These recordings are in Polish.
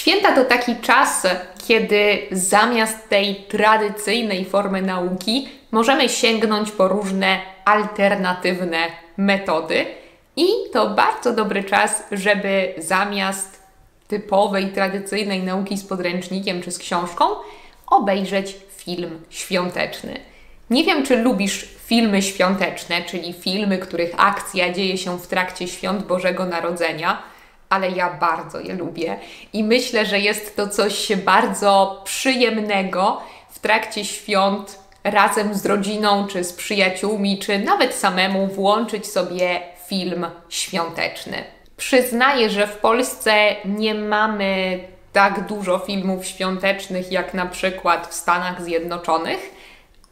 Święta to taki czas, kiedy zamiast tej tradycyjnej formy nauki możemy sięgnąć po różne alternatywne metody i to bardzo dobry czas, żeby zamiast typowej, tradycyjnej nauki z podręcznikiem czy z książką obejrzeć film świąteczny. Nie wiem, czy lubisz filmy świąteczne, czyli filmy, których akcja dzieje się w trakcie świąt Bożego Narodzenia, ale ja bardzo je lubię i myślę, że jest to coś bardzo przyjemnego w trakcie świąt razem z rodziną, czy z przyjaciółmi, czy nawet samemu włączyć sobie film świąteczny. Przyznaję, że w Polsce nie mamy tak dużo filmów świątecznych jak na przykład w Stanach Zjednoczonych,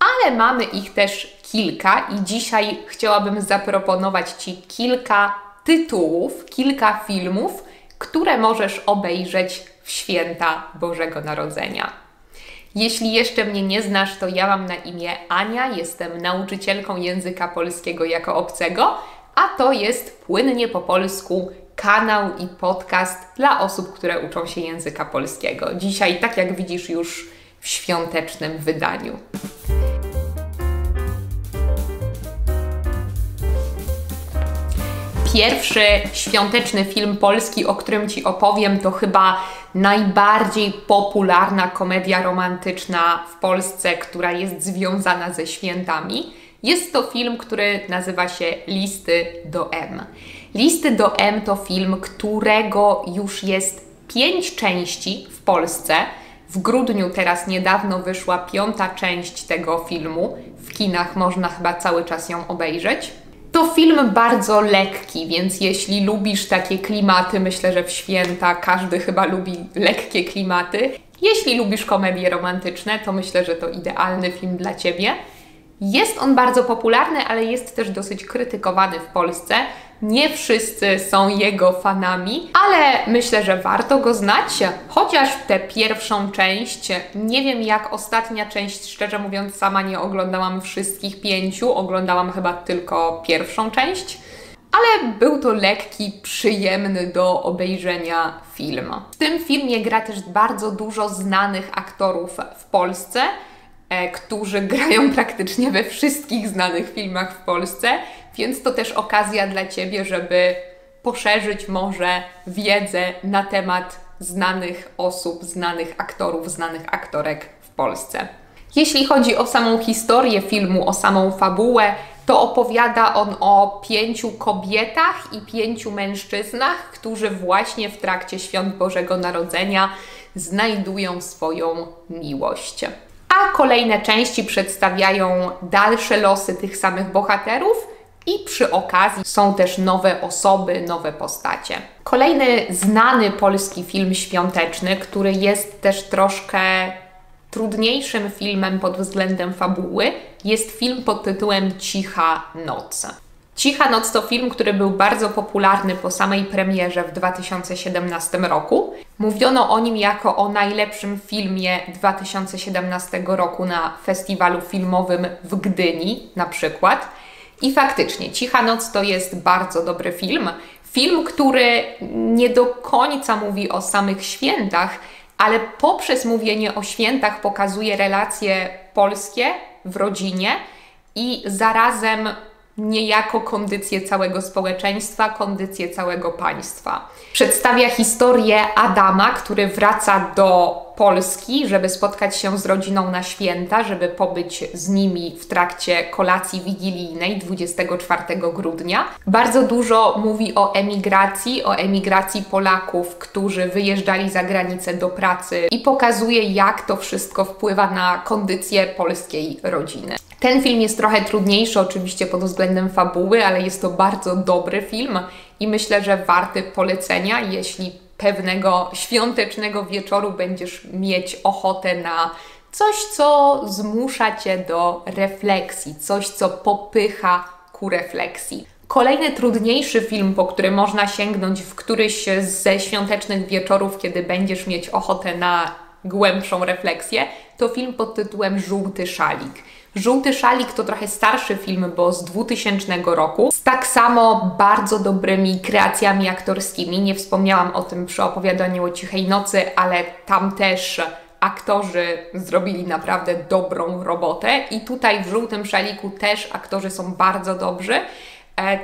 ale mamy ich też kilka i dzisiaj chciałabym zaproponować Ci kilka tytułów, kilka filmów, które możesz obejrzeć w święta Bożego Narodzenia. Jeśli jeszcze mnie nie znasz, to ja mam na imię Ania, jestem nauczycielką języka polskiego jako obcego, a to jest Płynnie po polsku kanał i podcast dla osób, które uczą się języka polskiego. Dzisiaj, tak jak widzisz, już w świątecznym wydaniu. Pierwszy świąteczny film polski, o którym Ci opowiem, to chyba najbardziej popularna komedia romantyczna w Polsce, która jest związana ze świętami. Jest to film, który nazywa się Listy do M. Listy do M to film, którego już jest 5 części w Polsce. W grudniu teraz niedawno wyszła 5. część tego filmu. W kinach można chyba cały czas ją obejrzeć. To film bardzo lekki, więc jeśli lubisz takie klimaty, myślę, że w święta każdy chyba lubi lekkie klimaty. Jeśli lubisz komedie romantyczne, to myślę, że to idealny film dla Ciebie. Jest on bardzo popularny, ale jest też dosyć krytykowany w Polsce. Nie wszyscy są jego fanami, ale myślę, że warto go znać, chociaż tę pierwszą część, nie wiem jak ostatnia część, szczerze mówiąc sama nie oglądałam wszystkich 5, oglądałam chyba tylko pierwszą część, ale był to lekki, przyjemny do obejrzenia film. W tym filmie gra też bardzo dużo znanych aktorów w Polsce, którzy grają praktycznie we wszystkich znanych filmach w Polsce, więc to też okazja dla Ciebie, żeby poszerzyć może wiedzę na temat znanych osób, znanych aktorów, znanych aktorek w Polsce. Jeśli chodzi o samą historię filmu, o samą fabułę, to opowiada on o 5 kobietach i 5 mężczyznach, którzy właśnie w trakcie świąt Bożego Narodzenia znajdują swoją miłość. A kolejne części przedstawiają dalsze losy tych samych bohaterów i przy okazji są też nowe osoby, nowe postacie. Kolejny znany polski film świąteczny, który jest też troszkę trudniejszym filmem pod względem fabuły, jest film pod tytułem Cicha noc. Cicha noc to film, który był bardzo popularny po samej premierze w 2017 roku. Mówiono o nim jako o najlepszym filmie 2017 roku na festiwalu filmowym w Gdyni na przykład. I faktycznie, Cicha noc to jest bardzo dobry film. Film, który nie do końca mówi o samych świętach, ale poprzez mówienie o świętach pokazuje relacje polskie w rodzinie i zarazem niejako kondycję całego społeczeństwa, kondycję całego państwa. Przedstawia historię Adama, który wraca do Polski, żeby spotkać się z rodziną na święta, żeby pobyć z nimi w trakcie kolacji wigilijnej 24 grudnia. Bardzo dużo mówi o emigracji Polaków, którzy wyjeżdżali za granicę do pracy i pokazuje, jak to wszystko wpływa na kondycję polskiej rodziny. Ten film jest trochę trudniejszy oczywiście pod względem fabuły, ale jest to bardzo dobry film i myślę, że warty polecenia, jeśli pewnego świątecznego wieczoru będziesz mieć ochotę na coś, co zmusza Cię do refleksji, coś, co popycha ku refleksji. Kolejny trudniejszy film, po który można sięgnąć w któryś ze świątecznych wieczorów, kiedy będziesz mieć ochotę na głębszą refleksję, to film pod tytułem Żółty szalik. Żółty szalik to trochę starszy film, bo z 2000 roku, z tak samo bardzo dobrymi kreacjami aktorskimi. Nie wspomniałam o tym przy opowiadaniu o Cichej nocy, ale tam też aktorzy zrobili naprawdę dobrą robotę i tutaj w Żółtym szaliku też aktorzy są bardzo dobrzy.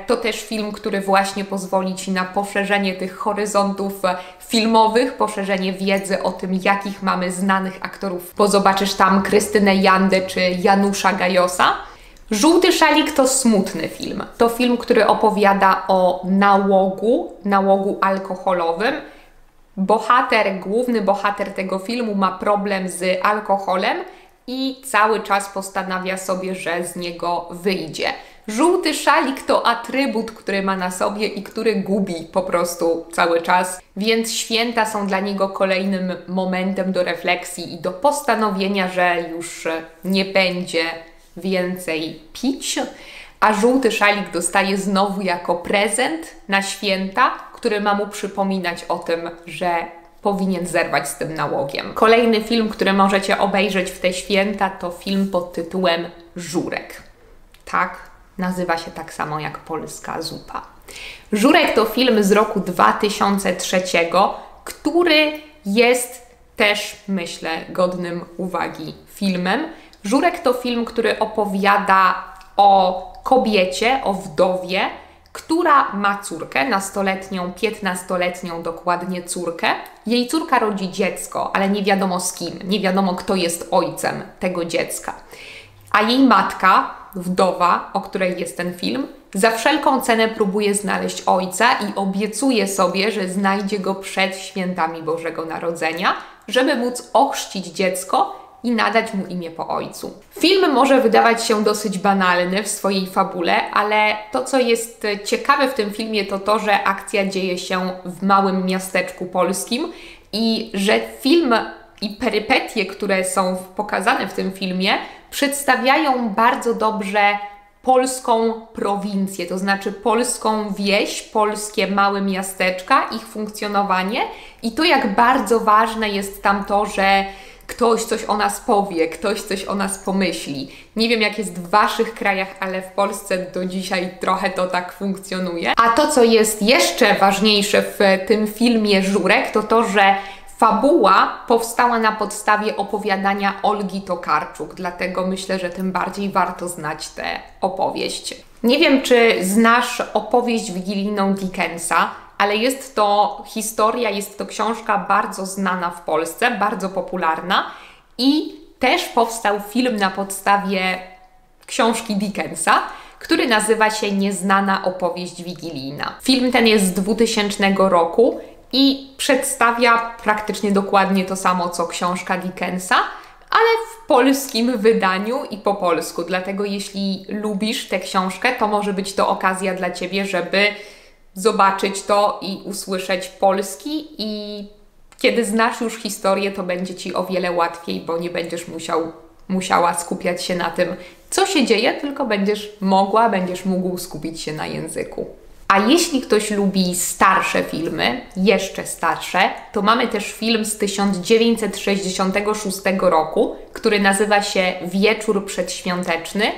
To też film, który właśnie pozwoli Ci na poszerzenie tych horyzontów filmowych, poszerzenie wiedzy o tym, jakich mamy znanych aktorów, bo zobaczysz tam Krystynę Jandę czy Janusza Gajosa. Żółty szalik to smutny film. To film, który opowiada o nałogu alkoholowym. Główny bohater tego filmu ma problem z alkoholem i cały czas postanawia sobie, że z niego wyjdzie. Żółty szalik to atrybut, który ma na sobie i który gubi po prostu cały czas, więc święta są dla niego kolejnym momentem do refleksji i do postanowienia, że już nie będzie więcej pić, a żółty szalik dostaje znowu jako prezent na święta, który ma mu przypominać o tym, że powinien zerwać z tym nałogiem. Kolejny film, który możecie obejrzeć w te święta, to film pod tytułem Żurek. Tak, nazywa się tak samo jak polska zupa. Żurek to film z roku 2003, który jest też, myślę, godnym uwagi filmem. Żurek to film, który opowiada o kobiecie, o wdowie, która ma córkę, nastoletnią, 15-letnią dokładnie córkę. Jej córka rodzi dziecko, ale nie wiadomo z kim, nie wiadomo kto jest ojcem tego dziecka. A jej matka, wdowa, o której jest ten film, za wszelką cenę próbuje znaleźć ojca i obiecuje sobie, że znajdzie go przed świętami Bożego Narodzenia, żeby móc ochrzcić dziecko i nadać mu imię po ojcu. Film może wydawać się dosyć banalny w swojej fabule, ale to, co jest ciekawe w tym filmie, to to, że akcja dzieje się w małym miasteczku polskim i że film i perypetie, które są pokazane w tym filmie, przedstawiają bardzo dobrze polską prowincję, to znaczy polską wieś, polskie małe miasteczka, ich funkcjonowanie i to, jak bardzo ważne jest tam to, że ktoś coś o nas powie, ktoś coś o nas pomyśli. Nie wiem, jak jest w Waszych krajach, ale w Polsce do dzisiaj trochę to tak funkcjonuje. A to, co jest jeszcze ważniejsze w tym filmie Żurek, to to, że fabuła powstała na podstawie opowiadania Olgi Tokarczuk, dlatego myślę, że tym bardziej warto znać tę opowieść. Nie wiem, czy znasz opowieść wigilijną Dickensa, ale jest to historia, jest to książka bardzo znana w Polsce, bardzo popularna i też powstał film na podstawie książki Dickensa, który nazywa się Nieznana opowieść wigilijna. Film ten jest z 2000 roku i przedstawia praktycznie dokładnie to samo, co książka Dickensa, ale w polskim wydaniu i po polsku. Dlatego jeśli lubisz tę książkę, to może być to okazja dla Ciebie, żeby zobaczyć to i usłyszeć polski i kiedy znasz już historię, to będzie Ci o wiele łatwiej, bo nie będziesz musiała skupiać się na tym, co się dzieje, tylko będziesz mógł skupić się na języku. A jeśli ktoś lubi starsze filmy, jeszcze starsze, to mamy też film z 1966 roku, który nazywa się Wieczór przedświąteczny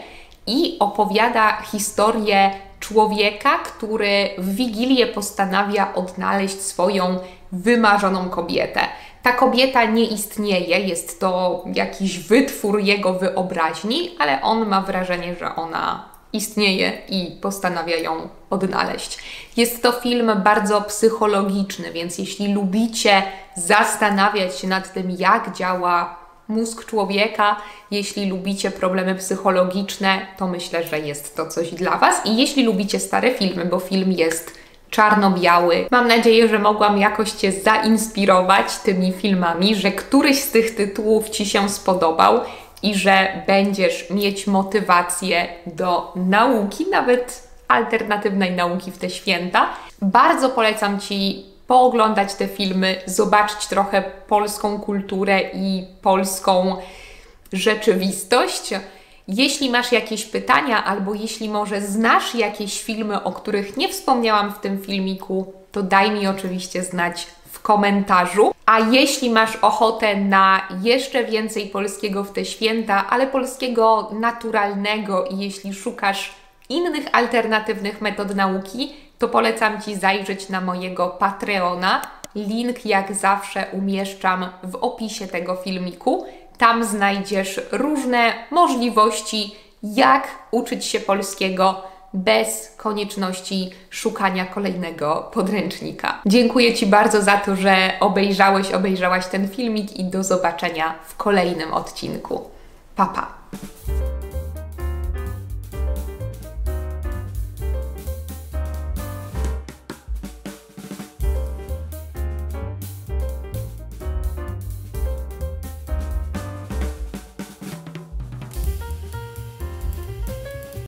i opowiada historię człowieka, który w Wigilię postanawia odnaleźć swoją wymarzoną kobietę. Ta kobieta nie istnieje, jest to jakiś wytwór jego wyobraźni, ale on ma wrażenie, że ona istnieje i postanawia ją odnaleźć. Jest to film bardzo psychologiczny, więc jeśli lubicie zastanawiać się nad tym, jak działa mózg człowieka, jeśli lubicie problemy psychologiczne, to myślę, że jest to coś dla Was. I jeśli lubicie stare filmy, bo film jest czarno-biały, mam nadzieję, że mogłam jakoś Cię zainspirować tymi filmami, że któryś z tych tytułów Ci się spodobał i że będziesz mieć motywację do nauki, nawet alternatywnej nauki w te święta. Bardzo polecam Ci pooglądać te filmy, zobaczyć trochę polską kulturę i polską rzeczywistość. Jeśli masz jakieś pytania, albo jeśli może znasz jakieś filmy, o których nie wspomniałam w tym filmiku, to daj mi oczywiście znać w komentarzu. A jeśli masz ochotę na jeszcze więcej polskiego w te święta, ale polskiego naturalnego i jeśli szukasz innych alternatywnych metod nauki, to polecam Ci zajrzeć na mojego Patreona. Link jak zawsze umieszczam w opisie tego filmiku. Tam znajdziesz różne możliwości, jak uczyć się polskiego bez konieczności szukania kolejnego podręcznika. Dziękuję Ci bardzo za to, że obejrzałaś ten filmik i do zobaczenia w kolejnym odcinku. Pa, pa!